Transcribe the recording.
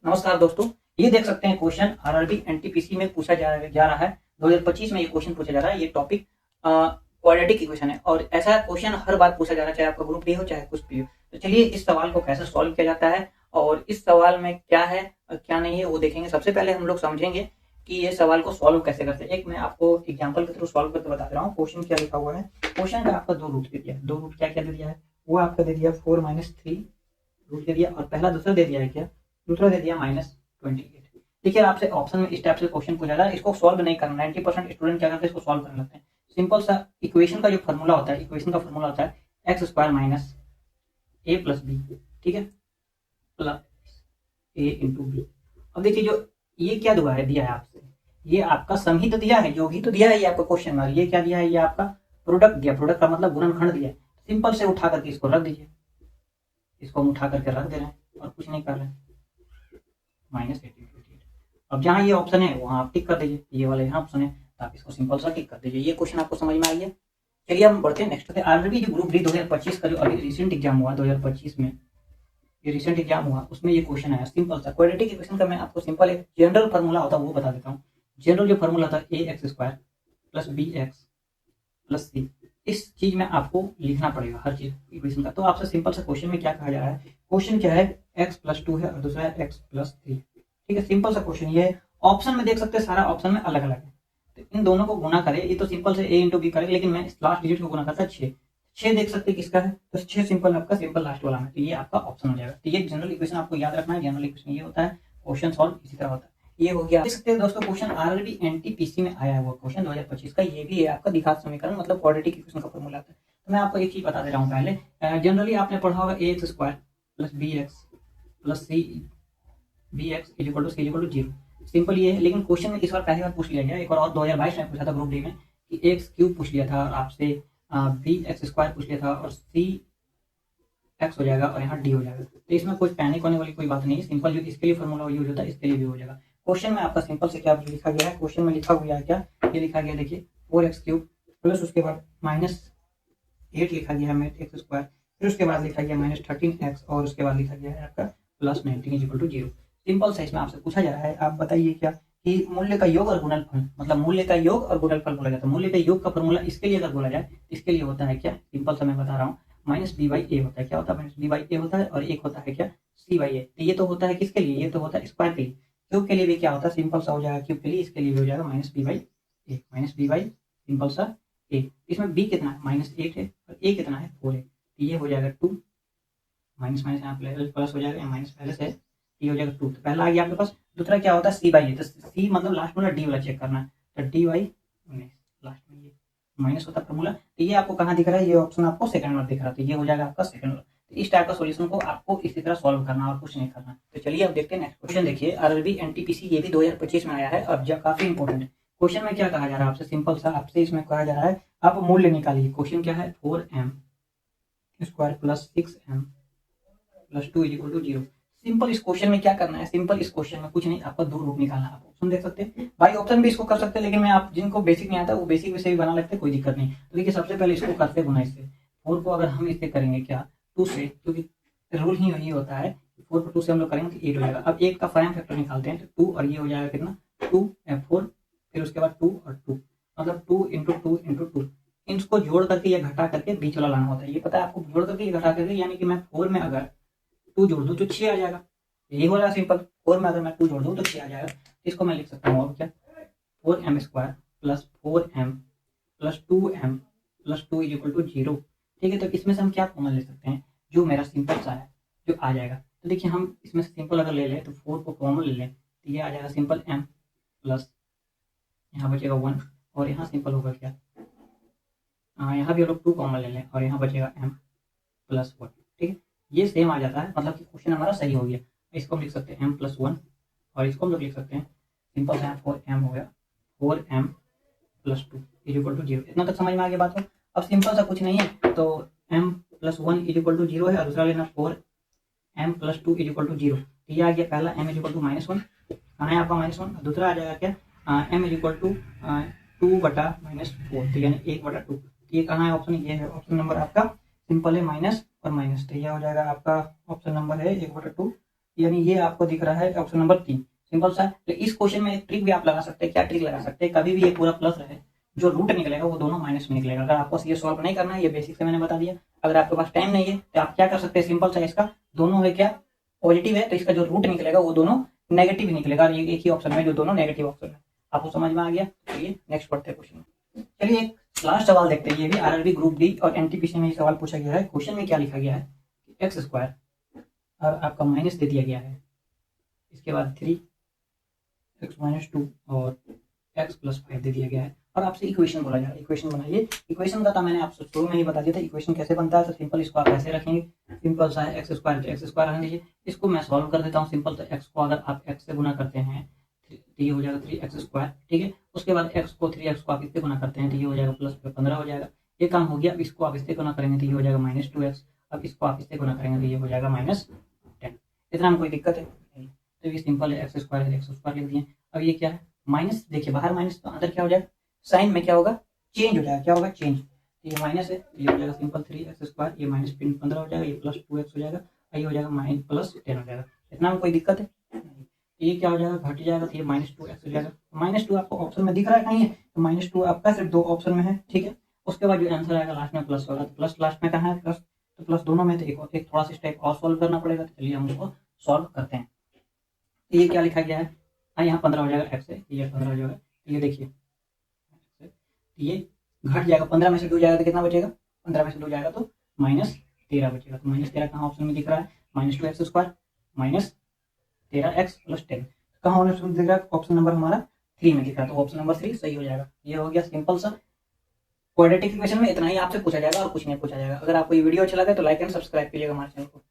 नमस्कार दोस्तों, ये देख सकते हैं क्वेश्चन आरआरबी एनटीपीसी में पूछा जा रहा है। 2025 में ये क्वेश्चन पूछा जा रहा है। ये टॉपिक क्वाड्रेटिक इक्वेशन है और ऐसा क्वेश्चन हर बार पूछा जा रहा है, चाहे आपका ग्रुप डी हो चाहे कुछ भी हो। तो चलिए इस सवाल को कैसे सॉल्व किया जाता है और इस सवाल में क्या है और क्या नहीं है वो देखेंगे। सबसे पहले हम लोग समझेंगे कि ये सवाल को सॉल्व कैसे करते हैं। एक मैं आपको एग्जाम्पल के थ्रू सॉल्व करके बता दे रहा हूँ। क्वेश्चन क्या लिखा हुआ है, क्वेश्चन का आपका दो रूट दे दिया। दो रूट क्या क्या दे दिया है, वो आपका दे दिया 4-3 रूट दे दिया और पहला दूसरा दे दिया है क्या, दूसरा दे दिया -28। देखिए आपसे ऑप्शन में इस टाइप से क्वेश्चन पूछा जाए, इसको सॉल्व नहीं करना। 90% स्टूडेंट क्या करते हैं, इसको सॉल्व करने लगते हैं। सिंपल सा इक्वेशन का जो फॉर्मूला होता है, इक्वेशन का फॉर्मूला होता है x² - a + b, ठीक है, प्लस a × b। अब देखिए जो ये क्या दुआ है दिया है आपसे, ये आपका सम ही तो दिया है, योग ही तो दिया है ये आपका क्वेश्चन में। ये क्या दिया है, ये आपका प्रोडक्ट दिया। प्रोडक्ट का मतलब गुणनखंड दिया है। सिंपल से उठा करके इसको रख दीजिए, इसको हम उठा करके रख दे रहे हैं और कुछ नहीं कर रहे हैं। -18। अब जहाँ ये ऑप्शन है वहाँ आप टिक कर दीजिए, ये वाला यहाँ ऑप्शन है तो आप इसको सिंपल सा टिक कर दीजिए। ये क्वेश्चन आपको समझ में आ गया। चलिए हम बढ़ते हैं नेक्स्ट पे। ऑलरेडी जो ग्रुप डी 2025 का जो अभी रिसेंट एग्जाम हुआ 2025 में, ये रिसेंट एग्जाम हुआ, उसमें ये क्वेश्चन आया सिंपल सा क्वाड्रेटिक इक्वेशन का। मैं आपको सिंपल एक जनरल फार्मूला होता है वो बता देता हूँ। जनरल जो फार्मूला था ax² + bx + c, इस चीज में आपको लिखना पड़ेगा हर चीज इक्वेशन का। तो आपसे सिंपल सा क्वेश्चन में क्या कहा जा रहा है, क्वेश्चन क्या है x+2 है और दूसरा है x+3, ठीक है। सिंपल सा क्वेश्चन ये है। ऑप्शन में देख सकते हैं सारा ऑप्शन में अलग अलग है, तो इन दोनों को गुना करें। ये तो सिंपल से a × b करें, लेकिन मैं लास्ट डिजिट को गुना करता 6 देख सकते हैं किसका है, तो 6 सिंपल आपका सिंपल लास्ट वाला में, तो ये आपका ऑप्शन हो जाएगा। तो ये जनरल इक्वेशन आपको याद रखना है। जनरल इक्वेशन ये होता है, क्वेश्चन सॉल्व इसी तरह होता है। ये हो गया। देख सकते हैं दोस्तों क्वेश्चन आरआरबी एनटीपीसी में आया हुआ क्वेश्चन 2025 का। ये भी है आपका द्विघात समीकरण, मतलब क्वाड्रेटिक इक्वेशन का फॉर्मूला आता है। तो मैं आपको एक चीज बता दे रहा हूँ पहले। जनरली आपने पढ़ा होगा ax² + bx + c bx = c = 0। Simple ये है, लेकिन क्वेश्चन में इस बार पहली बार पूछ लिया गया। एक बार और 2022 में पूछा था ग्रुप डी में कि x³ पूछ लिया था और आपसे bx² पूछ लिया था और c x हो जाएगा और यहाँ d हो जाएगा। तो इसमें कोई पैनिक होने वाली कोई बात नहीं है। सिंपल जो इसके लिए फॉर्मूला यूज होता है इसके लिए भी हो जाएगा। क्वेश्चन में आपका सिंपल से क्या लिखा गया है, क्वेश्चन में लिखा हुआ है क्या, ये लिखा गया देखिए 4x³ प्लस उसके बाद -8 लिखा गया है x², फिर उसके बाद लिखा गया -13x और उसके बाद लिखा गया है आपका +19 = 0। सिंपल सा इसमें आपसे पूछा जा रहा है, आप बताइए क्या कि मूल्य का योग और गुणनफल, मतलब मूल्य का योग और गुणनफल बोला जाता है। मूल्य का योग का फॉर्मूला इसके लिए अगर बोला जाए, इसके लिए होता है क्या, सिंपल सा मैं बता रहा हूँ, -b/a होता है। क्या होता है, -b/a होता है और एक होता है क्या, c/a। तो ये तो होता है किसके लिए, ये तो होता है स्क्वायर के लिए। क्यूब के लिए भी क्या होता है, सिंपल सा हो जाएगा क्यूब के लिए, इसके लिए भी हो जाएगा -b/a सिंपल सा a। इसमें b कितना है, -8 है और a कितना है, 4 है। तो ये हो जाएगा 2 माइनस यहाँ प्लस हो जाएगा, माइनस पहले से ये हो जाएगा 2। तो पहला आ गया आपके पास। दूसरा क्या होता है c/a, तो c मतलब लास्ट में d वाला चेक करना है, तो d/19 लास्ट में ये माइनस होता है फॉर्मूला। तो ये आपको कहाँ दिख रहा है, ये ऑप्शन आपको सेकंड में दिख रहा है, तो ये हो जाएगा आपका सेकंड। तो इस टाइप का सॉल्यूशन को आपको इसी तरह सॉल्व करना और कुछ नहीं करना। तो चलिए अब देखते हैं नेक्स्ट क्वेश्चन। देखिए आरआरबी एनटीपीसी ये भी 2025 में आया है और जो काफी इंपॉर्टेंट है। क्वेश्चन में क्या कहा जा रहा है आपसे, सिंपल सा आपसे इसमें कहा जा रहा है आप मूल्य निकालिए। क्वेश्चन क्या है, 4m² + 6m + 2 = 0। सिंपल इस क्वेश्चन में क्या करना है, सिंपल इस क्वेश्चन में कुछ नहीं, आपका दो रूप निकालना है। आप ऑप्शन देख सकते हैं, बाई ऑप्शन भी इसको कर सकते हैं, लेकिन मैं आप जिनको बेसिक नहीं आता वो बेसिक से भी बना लेते, कोई दिक्कत नहीं। तो देखिए सबसे पहले इसको करते गुना इससे। 4 को अगर हम इससे करेंगे क्या, 2 से, क्योंकि रूल ही यही होता है 4 को 2 से हम लोग करेंगे तो 8 हो जाएगा। अब 1 का प्राइम फैक्टर निकालते हैं तो 2 और ये हो जाएगा कितना, 2f4, फिर उसके बाद 2 और 2, मतलब 2 × 2 × 2। इनको जोड़ करके या घटा करके बीच वाला लाना होता है। ये पता है आपको, जोड़ करके या घटा करके, यानी कि मैं 4 में अगर 2 जोड़ दूं तो 6 आ जाएगा। यही हो रहा है सिंपल। 4 में अगर मैं 2 जोड़ दूं तो 6 आ जाएगा। इसको मैं लिख सकता हूँ और क्या, 4m² + 4m + 2m + 2 = 0। ठीक है, तो इसमें से हम क्या कॉमन ले सकते हैं, जो मेरा सिंपल सा है जो आ जाएगा। तो देखिए हम इसमें से सिंपल अगर ले लें तो 4 को कॉमन ले लें तो ये आ जाएगा सिंपल m प्लस यहाँ बचेगा 1 और यहाँ सिंपल होगा क्या, यहाँ भी हम लोग 2 कॉमन ले लें और यहाँ बचेगा m + 1। ठीक है, ये सेम आ जाता है, मतलब कि क्वेश्चन हमारा सही हो गया। इसको हम लिख सकते हैं m + 1 और इसको हम लोग लिख सकते हैं सिंपल सा 4m हो गया, 4m + 2 = 0। इतना तक समझ में आ गया बात हो। अब सिंपल सा कुछ नहीं है, तो m + 1 = 0 है और दूसरा लेना 4m + 2 = 0। तो ये आ गया पहला m = -1, कहाँ है आपका -1। दूसरा आ जाएगा क्या, m = 2/-4, तो यानी 1/2। ये कहाँ है ऑप्शन, ये है ऑप्शन नंबर आपका, सिंपल है माइनस और माइनस। तो यह हो जाएगा आपका ऑप्शन नंबर है 1/2 यानी ये आपको दिख रहा है ऑप्शन नंबर 3, सिंपल सा। तो इस क्वेश्चन में एक ट्रिक भी आप लगा सकते हैं। क्या ट्रिक लगा सकते हैं, कभी भी ये पूरा प्लस रहे, जो रूट निकलेगा वो दोनों माइनस में निकलेगा। अगर आपको ये सॉल्व नहीं करना है, ये बेसिक से मैंने बता दिया। अगर आपके पास टाइम नहीं है तो आप क्या कर सकते हैं, सिंपल सा, इसका दोनों है क्या पॉजिटिव है, तो इसका जो रूट निकलेगा वो दोनों नेगेटिव ही निकलेगा। और ये एक ही ऑप्शन में जो दोनों नेगेटिव ऑप्शन है, आपको समझ में आ गया। चलिए नेक्स्ट पढ़ते हैं क्वेश्चन। चलिए एक लास्ट सवाल देखते हैं। ये भी आरआरबी ग्रुप डी और एनटीपीसी में ये सवाल पूछा गया है। क्वेश्चन में क्या लिखा गया है, एक्स स्क्वायर और आपका माइनस दे दिया गया है, इसके बाद 3x-2 और x+5 दे दिया गया है, और आपसे इक्वेशन बोला जा रहा है। इक्वेशन बनाइए। इक्वेशन का तो मैंने आपसे शुरू में ही बता दिया था इक्वेशन कैसे बनता है। तो सिंपल इसको आप ऐसे रखेंगे, सिंपल सा है, एक्स स्क्वायर रहने दीजिए। इसको मैं सॉल्व कर देता हूँ। सिंपल सा एक्स को अगर आप एक्स से गुना करते हैं तो ये हो जाएगा 3x², ठीक है। उसके बाद एक्स को 3x को आप इससे गुना करते हैं तो ये हो जाएगा प्लस 15 हो जाएगा। ये काम हो गया। अब इसको आप इससे गुना करेंगे तो ये हो जाएगा -2x। अब इसको आप इससे गुना करेंगे तो ये हो जाएगा -10। इतना में कोई दिक्कत है नहीं। तो ये सिंपल है, x² लिख दिए। अब ये क्या है, माइनस, देखिए बाहर माइनस तो अंदर क्या हो जाएगा, साइन में क्या होगा, चेंज हो जाएगा। क्या होगा, चेंज। तो ये माइनस है तो ये हो जाएगा सिंपल 3x², ये -15 हो जाएगा, ये +2x हो जाएगा, और ये हो जाएगा +10 हो जाएगा। इतना में कोई दिक्कत है नहीं। तो ये क्या हो जाएगा, घट जाएगा, तो ये -2x हो जाएगा। -2 आपको ऑप्शन में दिख रहा है कहीं है, तो -2 आपका सिर्फ 2 ऑप्शन में है, ठीक है। उसके बाद जो आंसर आएगा लास्ट में प्लस होगा, तो प्लस लास्ट में कहाँ है, प्लस, तो प्लस दोनों में। तो एक थोड़ा सा स्टेप और सॉल्व करना पड़ेगा। तो चलिए हम उसको सॉल्व करते हैं। तो ये क्या लिखा गया है, यहाँ 15 हो जाएगा x से, ये 15 हो जाएगा। तो ये देखिए ये घट जाएगा, 15 में से 2 जाएगा तो कितना बचेगा, 15 में से 2 जाएगा तो -13 बचेगा। तो -13 कहाँ ऑप्शन में दिख रहा है, -2x² -13x + 10 कहाँ ऑप्शन दिख रहा है, ऑप्शन नंबर हमारा 3 में दिख रहा है। तो ऑप्शन नंबर 3 सही हो जाएगा। ये हो गया सिंपल सा क्वाड्रेटिक इक्वेशन में इतना ही आपसे पूछा जाएगा और कुछ नहीं पूछा जाएगा। अगर आपको ये वीडियो अच्छा लगा तो लाइक एंड सब्सक्राइब कीजिएगा हमारे चैनल को।